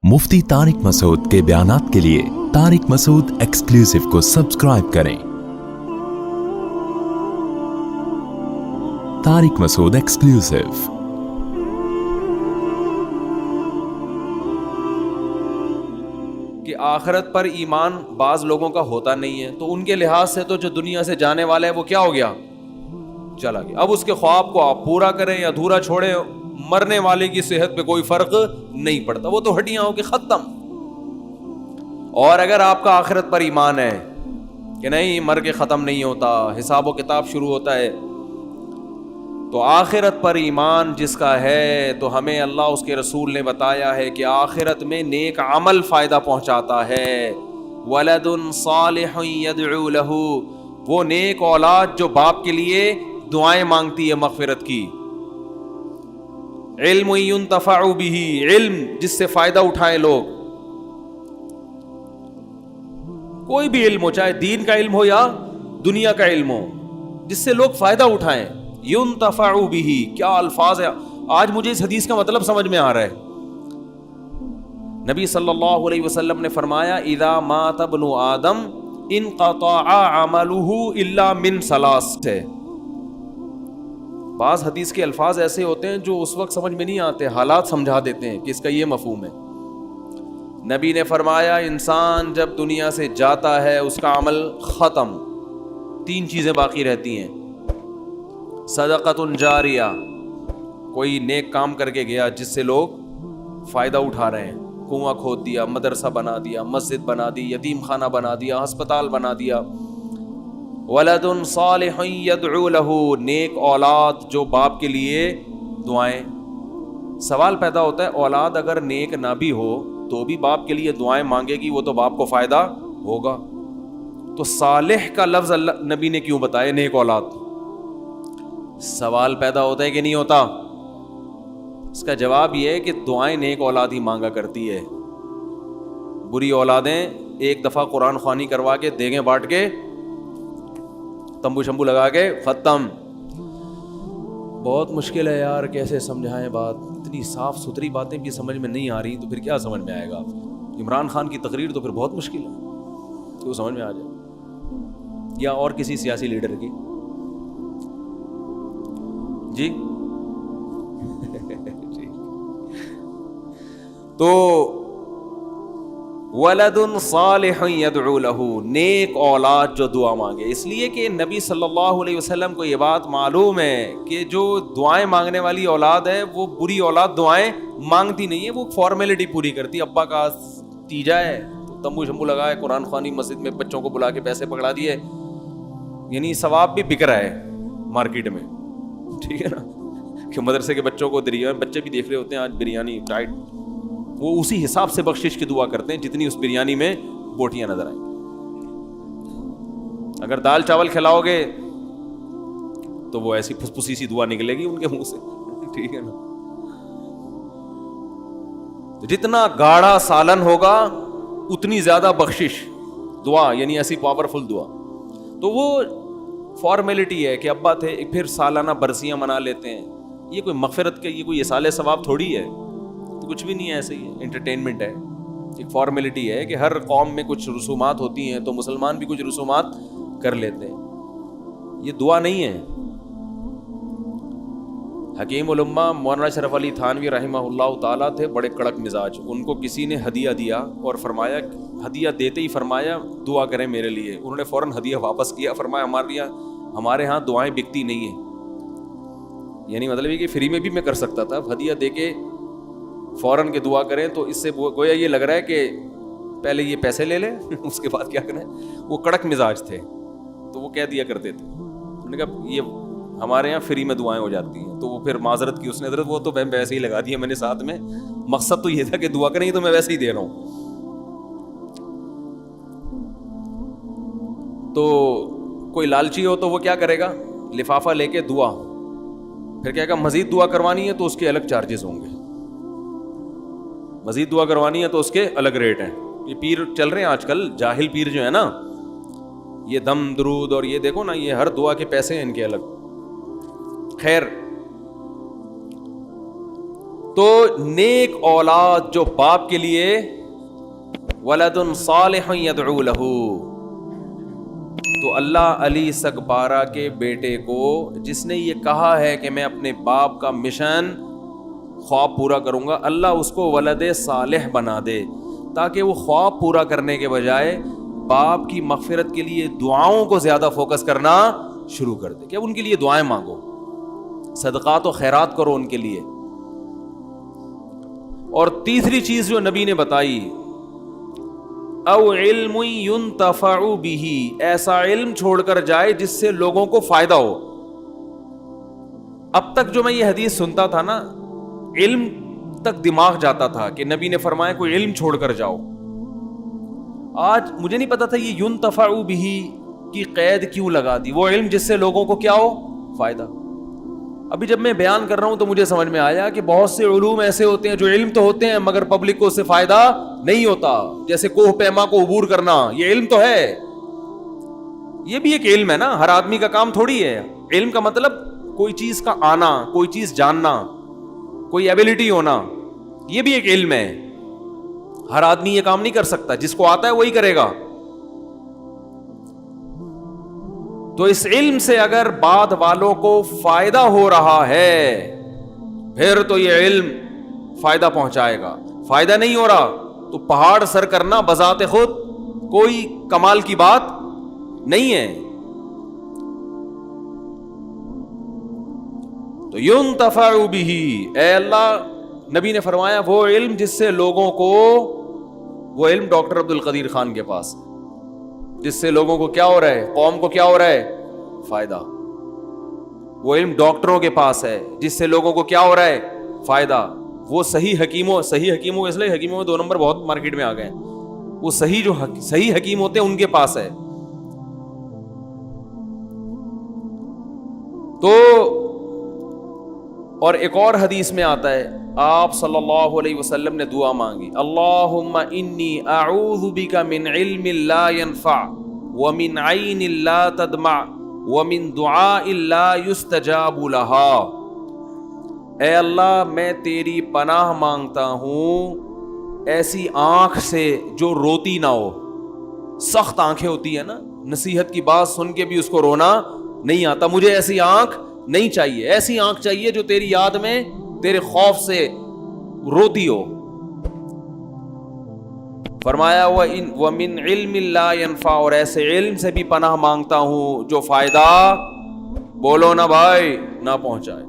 मुफ्ती तारिक मसूद के बयानात के लिए तारिक मसूद एक्सक्लूसिव को सब्सक्राइब करें। तारिक मसूद एक्सक्लूसिव। कि आखिरत पर ईमान बाज लोगों का होता नहीं है, तो उनके लिहाज से तो जो दुनिया से जाने वाला है वो क्या हो गया, चला गया। अब उसके ख्वाब को आप पूरा करें या अधूरा छोड़ें, मरने वाले की सेहत पे कोई फर्क नहीं पड़ता, वो तो हड्डियां होगी खत्म। और अगर आपका आखिरत पर ईमान है कि नहीं मर के ख़त्म नहीं होता, हिसाब व किताब शुरू होता है, तो आखिरत पर ईमान जिसका है तो हमें अल्लाह उसके रसूल ने बताया है कि आखिरत में नेक अमल फ़ायदा पहुंचाता है। वलदुन सालिहुन यदउ लहू, वो नेक औलाद जो बाप के लिए दुआएं मांगती है मग़फ़िरत की। इल्म युंतफ़अु बिही, इल्म जिससे फ़ायदा उठाए लोग, कोई भी इल्म हो, चाहे दीन का इल्म हो या दुनिया का इल्म हो, जिससे लोग फ़ायदा उठाएं। युंतफ़अु बिही, क्या अल्फाज है। आज मुझे इस हदीस का मतलब समझ में आ रहा है। नबी सल्लल्लाहु अलैहि वसल्लम ने फरमाया, इज़ा मात इब्नु आदम इनक़तअ अमलुहु इल्ला मिन सलास है। बाज़ हदीस के अल्फाज ऐसे होते हैं जो उस वक्त समझ में नहीं आते, हालात समझा देते हैं कि इसका ये मफ़हूम है। नबी ने फरमाया, इंसान जब दुनिया से जाता है उसका अमल ख़त्म, तीन चीज़ें बाकी रहती हैं। सदक़तुन जारिया, कोई नेक काम करके गया जिससे लोग फ़ायदा उठा रहे हैं, कुआं खोद दिया, मदरसा बना दिया, मस्जिद बना दी, यतीम खाना बना दिया, अस्पताल बना दिया। वलदुन सालिहुन यदउ लहू, नेक औलाद जो बाप के लिए दुआएं। सवाल पैदा होता है, औलाद अगर नेक ना भी हो तो भी बाप के लिए दुआएं मांगेगी, वो तो बाप को फ़ायदा होगा। तो सालिह का लफ्ज़ अल्लाह नबी ने क्यों बताया, नेक औलाद? सवाल पैदा होता है कि नहीं होता? इसका जवाब यह है कि दुआएं नेक औलाद ही मांगा करती है। बुरी औलादें एक दफ़ा कुरान ख़वानी करवा के, देगें बांट के, तंबू शंबू लगा के ख़त्म। बहुत मुश्किल है यार, कैसे समझाएं बात, इतनी साफ़ सुथरी बातें भी समझ में नहीं आ रही तो फिर क्या समझ में आएगा। इमरान खान की तकरीर तो फिर बहुत मुश्किल है कि वो समझ में आ जाए, या और किसी सियासी लीडर की। जी तो वलदुन सालिहुन यदउ लहू, नेक औलाद जो दुआ मांगे। इसलिए कि नबी सल्लल्लाहु अलैहि वसल्लम को ये बात मालूम है कि जो दुआएं मांगने वाली औलाद है वो बुरी औलाद दुआएं मांगती नहीं है, वो फॉर्मेलिटी पूरी करती है। अब्बा का तीजा है तो तंबू शंबू लगाए, कुरान ख़वानी मस्जिद में बच्चों को बुला के पैसे पकड़ा दिए, यानी सवाब भी बिक रहा है मार्केट में, ठीक है ना। कि मदरसे के बच्चों को बिरयानी, बच्चे भी देख रहे होते हैं आज बिरयानी टाइट, वो उसी हिसाब से बख्शिश की दुआ करते हैं जितनी उस बिरयानी में बोटियां नजर आए। अगर दाल चावल खिलाओगे तो वो ऐसी फुसफुसी सी दुआ निकलेगी उनके मुंह से, ठीक है ना। तो जितना गाढ़ा सालन होगा उतनी ज्यादा बख्शिश दुआ, यानी ऐसी पावरफुल दुआ। तो वो फॉर्मेलिटी है कि अब्बा थे, फिर सालाना बरसियां मना लेते हैं। ये कोई मग़फ़िरत के, ये कोई इसाले सवाब थोड़ी है, तो कुछ भी नहीं है, ऐसे ही है, एंटरटेनमेंट है, एक फॉर्मेलिटी है कि हर कौम में कुछ रसूमात होती हैं तो मुसलमान भी कुछ रसूमात कर लेते हैं। ये दुआ नहीं है। हकीम उल उम्मा मौलाना शरफ अली थानवी रहमहुल्लाह ताला थे, बड़े कड़क मिजाज। उनको किसी ने हदिया दिया और फरमाया, हदिया देते ही फरमाया दुआ करें मेरे लिए। उन्होंने फ़ौरन हदिया वापस किया, फरमाया हमारे यहाँ दुआएं बिकती नहीं है। यानी मतलब ये कि फ्री में भी मैं कर सकता था, हदिया दे के फ़ौरन के दुआ करें तो इससे गोया ये लग रहा है कि पहले ये पैसे ले लें उसके बाद क्या करें। वो कड़क मिजाज थे तो वो कह दिया करते थे। उन्होंने कहा ये हमारे यहाँ फ्री में दुआएं हो जाती हैं, तो वो फिर माजरत की उसने, हज़रत वो तो मैं वैसे ही लगा दिया मैंने साथ में, मकसद तो ये था कि दुआ करें, तो मैं वैसे ही दे रहा हूँ। तो कोई लालची हो तो वो क्या करेगा, लिफाफा लेके दुआ, फिर क्या कहा मजीद दुआ करवानी है तो उसके अलग चार्जेस होंगे, मजीद दुआ करवानी है तो उसके अलग रेट हैं। ये पीर चल रहे हैं आजकल, जाहिल पीर जो है ना, ये दम दरूद और ये देखो ना, ये हर दुआ के पैसे हैं इनके अलग। खैर, تو نیک اولاد جو باپ کے لیے ولد صالح یدعو لہ، تو اللہ علی سگبارہ کے بیٹے کو جس نے یہ کہا ہے کہ میں اپنے باپ کا مشن خواب پورا کروں گا، اللہ اس کو ولد صالح بنا دے تاکہ وہ خواب پورا کرنے کے بجائے باپ کی مغفرت کے لیے دعاؤں کو زیادہ فوکس کرنا شروع کر دے کہ ان کے لیے دعائیں مانگو، صدقات و خیرات کرو ان کے لیے۔ اور تیسری چیز جو نبی نے بتائی، او علم ينتفع به، ایسا علم چھوڑ کر جائے جس سے لوگوں کو فائدہ ہو۔ اب تک جو میں یہ حدیث سنتا تھا نا، علم تک دماغ جاتا تھا کہ نبی نے فرمایا کوئی علم چھوڑ کر جاؤ۔ آج مجھے نہیں پتا تھا یہ ينتفع به کی قید کیوں لگا دی، وہ علم جس سے لوگوں کو کیا ہو، فائدہ۔ ابھی جب میں بیان کر رہا ہوں تو مجھے سمجھ میں آیا کہ بہت سے علوم ایسے ہوتے ہیں جو علم تو ہوتے ہیں مگر پبلک کو اس سے فائدہ نہیں ہوتا، جیسے کوہ پیما کو عبور کرنا، یہ علم تو ہے، یہ بھی ایک علم ہے نا، ہر آدمی کا کام تھوڑی ہے۔ علم کا مطلب کوئی چیز کا آنا، کوئی چیز جاننا، کوئی ایبلٹی ہونا، یہ بھی ایک علم ہے۔ ہر آدمی یہ کام نہیں کر سکتا، جس کو آتا ہے وہی کرے گا۔ تو اس علم سے اگر بعد والوں کو فائدہ ہو رہا ہے پھر تو یہ علم فائدہ پہنچائے گا، فائدہ نہیں ہو رہا تو پہاڑ سر کرنا بذات خود کوئی کمال کی بات نہیں ہے۔ تو ينتفع به، اے اللہ، نبی نے فرمایا وہ علم جس سے لوگوں کو، وہ علم ڈاکٹر عبد القدیر خان کے پاس، جس سے لوگوں کو کیا ہو رہا ہے، قوم کو کیا ہو رہا ہے، فائدہ۔ وہ علم ڈاکٹروں کے پاس ہے جس سے لوگوں کو کیا ہو رہا ہے، فائدہ۔ وہ صحیح حکیموں اس لیے حکیموں میں 2 نمبر بہت مارکیٹ میں آ گئے ہیں، وہ صحیح حکیم ہوتے ہیں ان کے پاس ہے۔ تو اور ایک اور حدیث میں آتا ہے، آپ صلی اللہ علیہ وسلم نے دعا مانگی، اللہم انی اعوذ بک من علم لا ينفع ومن عین لا تدمع ومن دعاء لا يستجاب لها۔ اے اللہ، میں تیری پناہ مانگتا ہوں ایسی آنکھ سے جو روتی نہ ہو۔ سخت آنکھیں ہوتی ہیں نا، نصیحت کی بات سن کے بھی اس کو رونا نہیں آتا، مجھے ایسی آنکھ نہیں چاہیے، ایسی آنکھ چاہیے جو تیری یاد میں، تیرے خوف سے روتی ہو۔ فرمایا وَمِنْ عِلْمٍ لَا يَنْفَعُ، اور ایسے علم سے بھی پناہ مانگتا ہوں جو فائدہ، بولو نا بھائی، نہ پہنچائے۔